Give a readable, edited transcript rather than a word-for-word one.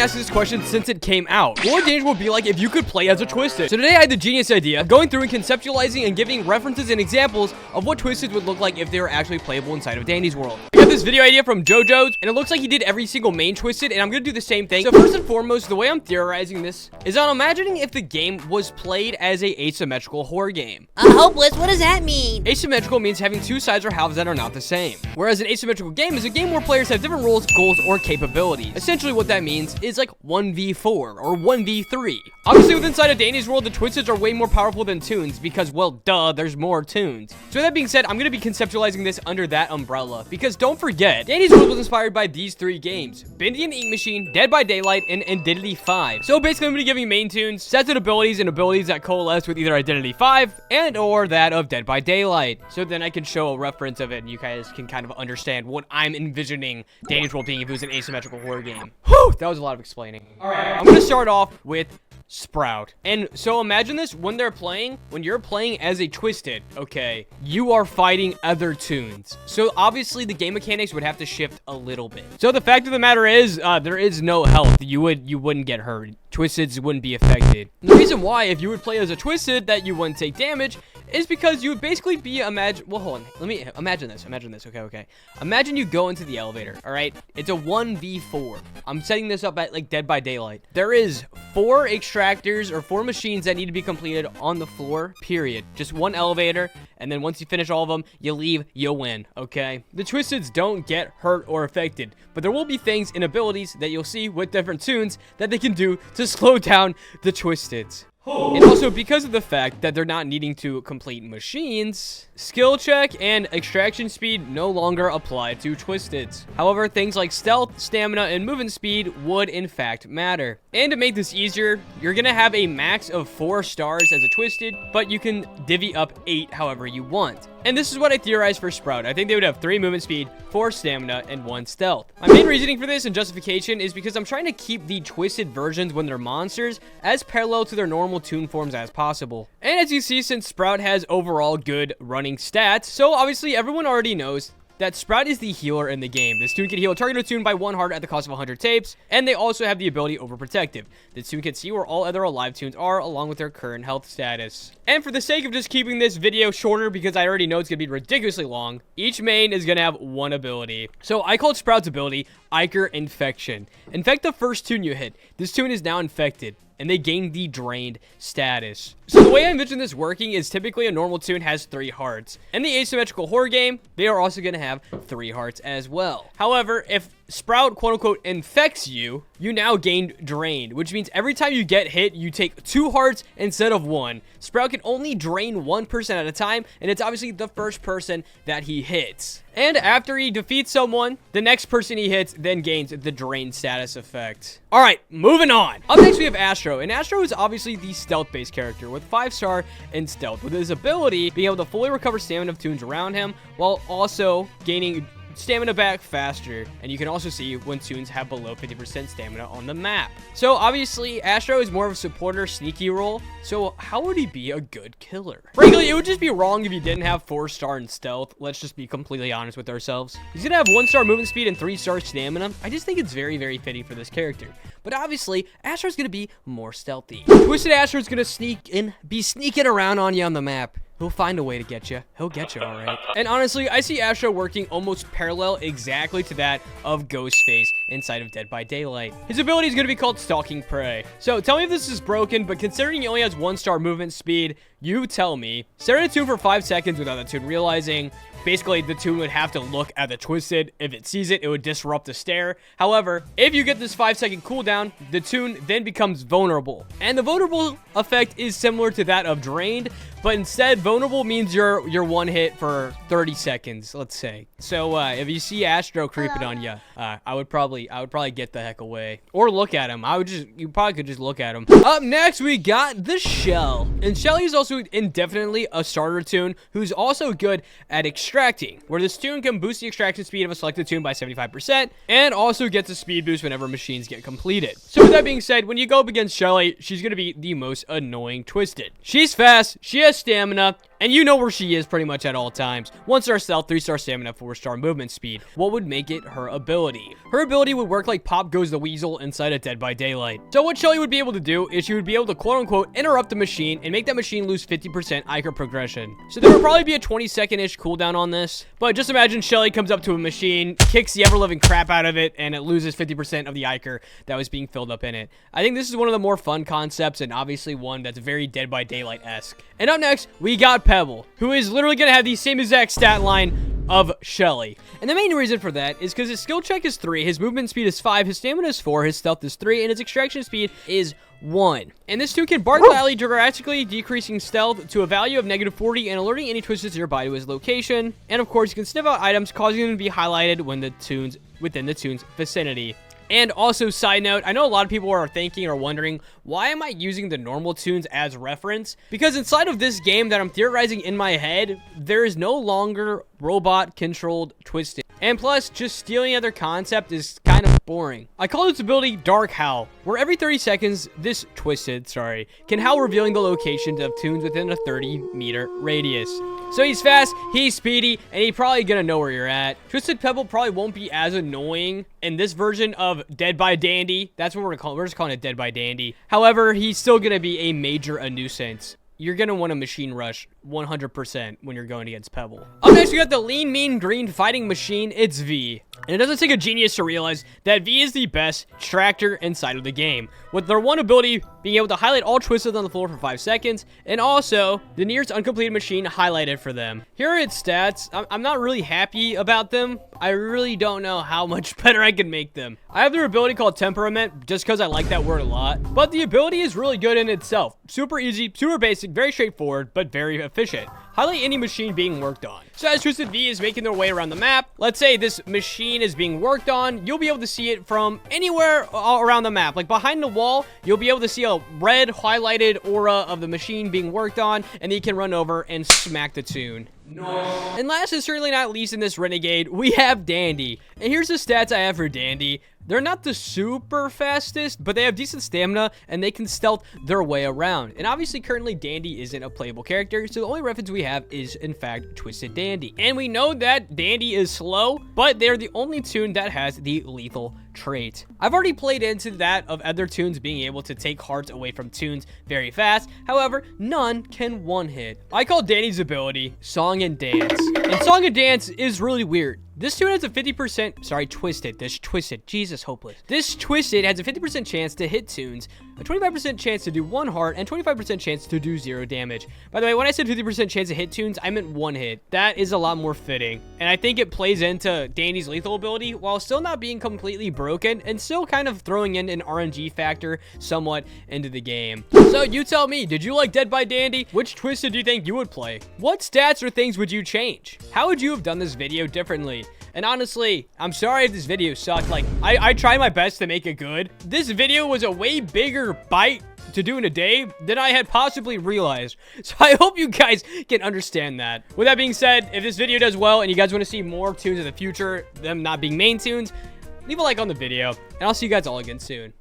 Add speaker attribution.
Speaker 1: asking this question since it came out. What would Danny's World be like if you could play as a Twisted? So today I had the genius idea of going through and conceptualizing and giving references and examples of what Twisted would look like if they were actually playable inside of Danny's World. I got this video idea from Jojos, and it looks like he did every single main Twisted, and I'm gonna do the same thing. So first and foremost, the way I'm theorizing this is I'm imagining if the game was played as a asymmetrical horror game.
Speaker 2: Hopeless, what does that mean?
Speaker 1: Asymmetrical means having two sides or halves that are not the same. Whereas an asymmetrical game is a game where players have different rules, goals, or capabilities. Essentially what that means is like 1v4 or 1v3. Obviously within inside of Danny's World, the Twisteds are way more powerful than toons because, well, duh, there's more toons. So with that being said, I'm going to be conceptualizing this under that umbrella because don't forget, Danny's World was inspired by these three games: Bendy and Ink Machine, Dead by Daylight, and Identity 5. So basically I'm going to be giving main toons sets of abilities and abilities that coalesce with either Identity 5 and or that of Dead by Daylight. So then I can show a reference of it and you guys can kind of understand what I'm envisioning Danny's World being if it was an asymmetrical horror game. Whew, that was a lot of explaining. All right, I'm going to start off with Sprout. And so imagine this when you're playing as a Twisted, okay, you are fighting other toons. So obviously the game mechanics would have to shift a little bit. So the fact of the matter is, there is no health. You wouldn't get hurt. Twisteds wouldn't be affected. And the reason why, if you would play as a Twisted, that you wouldn't take damage is because you would basically be well, hold on. Let me imagine this. Okay. Imagine you go into the elevator, all right? It's a 1v4. I'm setting this up at like Dead by Daylight. There is 4 extractors or 4 machines that need to be completed on the floor, period. Just one elevator, and then once you finish all of them, you leave, you win, okay? The Twisteds don't get hurt or affected, but there will be things and abilities that you'll see with different toons that they can do to slow down the Twisteds. And also, because of the fact that they're not needing to complete machines, skill check and extraction speed no longer apply to Twisteds. However, things like stealth, stamina, and movement speed would in fact matter. And to make this easier, you're gonna have a max of 4 stars as a Twisted, but you can divvy up 8 however you want. And this is what I theorized for Sprout. I think they would have 3 movement speed, 4 stamina, and 1 stealth. My main reasoning for this and justification is because I'm trying to keep the Twisted versions when they're monsters as parallel to their normal toon forms as possible. And as you see, since Sprout has overall good running stats, so obviously everyone already knows that Sprout is the healer in the game. This toon can heal a targeted toon by 1 heart at the cost of 100 tapes, and they also have the ability Overprotective. This toon can see where all other alive toons are, along with their current health status. And for the sake of just keeping this video shorter, because I already know it's going to be ridiculously long, each main is going to have 1 ability. So I called Sprout's ability Ichor Infection. Infect the first toon you hit. This toon is now infected, and they gain the drained status. So the way I envision this working is typically a normal toon has 3 hearts. In the asymmetrical horror game, they are also going to have 3 hearts as well. However, if Sprout quote-unquote infects you, you now gain drained, which means every time you get hit, you take 2 hearts instead of 1. Sprout can only drain 1 person at a time, and it's obviously the first person that he hits. And after he defeats someone, the next person he hits then gains the drain status effect. All right, moving on. Up next, we have Astro. And Astro is obviously the stealth-based character with 5-star in stealth, with his ability being able to fully recover stamina of toons around him while also gaining stamina back faster. And you can also see when toons have below 50% stamina on the map. So obviously Astro is more of a supporter sneaky role. So how would he be a good killer? Frankly, it would just be wrong if he didn't have 4-star in stealth. Let's just be completely honest with ourselves. He's gonna have 1-star movement speed and 3-star stamina. I just think it's very, very fitting for this character. But obviously, Astro's gonna be more stealthy. Twisted Astro's gonna be sneaking around on you on the map. He'll find a way to get you. He'll get you, all right. And honestly, I see Astro working almost parallel exactly to that of Ghostface inside of Dead by Daylight. His ability is going to be called Stalking Prey. So tell me if this is broken, but considering he only has 1-star movement speed, you tell me. Staring at a toon for 5 seconds without the toon realizing. Basically, the toon would have to look at the Twisted. If it sees it, it would disrupt the stare. However, if you get this 5-second cooldown, the toon then becomes vulnerable. And the vulnerable effect is similar to that of Drained, but instead, vulnerable means you're 1 hit for 30 seconds, let's say. So, if you see Astro creeping on you, I would probably get the heck away. Or look at him. You probably could just look at him. Up next, we got the Shell. And Shelly is also indefinitely a starter toon who's also good at extracting, where this toon can boost the extraction speed of a selected toon by 75% and also gets a speed boost whenever machines get completed. So with that being said, when you go up against Shelly, she's going to be the most annoying Twisted. She's fast, she has stamina, And you know where she is pretty much at all times. 1-star stealth, 3-star stamina, 4-star movement speed. What would make it her ability? Her ability would work like Pop Goes the Weasel inside of Dead by Daylight. So what Shelly would be able to do is she would be able to quote-unquote interrupt the machine and make that machine lose 50% Iker progression. So there would probably be a 20-second-ish cooldown on this. But just imagine Shelly comes up to a machine, kicks the ever-living crap out of it, and it loses 50% of the Iker that was being filled up in it. I think this is one of the more fun concepts, and obviously one that's very Dead by Daylight-esque. And up next, we got Pebble, who is literally going to have the same exact stat line of Shelly. And the main reason for that is because his skill check is 3, his movement speed is 5, his stamina is 4, his stealth is 3, and his extraction speed is 1. And this toon can bark loudly, drastically decreasing stealth to a value of -40 and alerting any twisteds nearby to his location. And of course, he can sniff out items, causing them to be highlighted when within the toon's vicinity. And also, side note, I know a lot of people are thinking or wondering, why am I using the normal toons as reference? Because inside of this game that I'm theorizing in my head, there is no longer robot-controlled twisted. And plus, just stealing other concept is kind of boring. I call this ability Dark Howl, where every 30 seconds, this twisted, can howl, revealing the locations of toons within a 30-meter radius. So he's fast, he's speedy, and he's probably gonna know where you're at. Twisted Pebble probably won't be as annoying in this version of Dead by Dandy. That's what we're just calling it Dead by Dandy. However, he's still gonna be a major nuisance. You're gonna want a machine rush 100% when you're going against Pebble. Up next, we got the lean, mean, green fighting machine. It's V. And it doesn't take a genius to realize that V is the best tractor inside of the game, with their one ability being able to highlight all twisted on the floor for 5 seconds, and also the nearest uncompleted machine highlighted for them. Here are its stats. I'm not really happy about them. I really don't know how much better I can make them. I have their ability called Temperament, just because I like that word a lot, but the ability is really good in itself. Super easy, super basic, very straightforward, but very efficient. Highlight any machine being worked on. So as Twisted V is making their way around the map, let's say this machine is being worked on, you'll be able to see it from anywhere around the map. Like behind the wall, you'll be able to see a red highlighted aura of the machine being worked on, and then you can run over and smack the toon. Nice. And last and certainly not least in this Renegade, we have Dandy. And here's the stats I have for Dandy. They're not the super fastest, but they have decent stamina, and they can stealth their way around. And obviously, currently, Dandy isn't a playable character, so the only reference we have is, in fact, Twisted Dandy. And we know that Dandy is slow, but they're the only toon that has the lethal trait. I've already played into that of other toons being able to take hearts away from toons very fast. However, none can one-hit. I call Dandy's ability Song and Dance. And Song and Dance is really weird. This toon has a 50%, Jesus hopeless. This Twisted has a 50% chance to hit toons, a 25% chance to do 1 heart, and 25% chance to do 0 damage. By the way, when I said 50% chance to hit toons, I meant 1 hit. That is a lot more fitting. And I think it plays into Dandy's lethal ability while still not being completely broken and still kind of throwing in an RNG factor somewhat into the game. So you tell me, did you like Dead by Dandy? Which Twisted do you think you would play? What stats or things would you change? How would you have done this video differently? And honestly, I'm sorry if this video sucked. Like, I tried my best to make it good. This video was a way bigger bite to do in a day than I had possibly realized. So I hope you guys can understand that. With that being said, if this video does well and you guys want to see more toons in the future, them not being main toons, leave a like on the video, and I'll see you guys all again soon.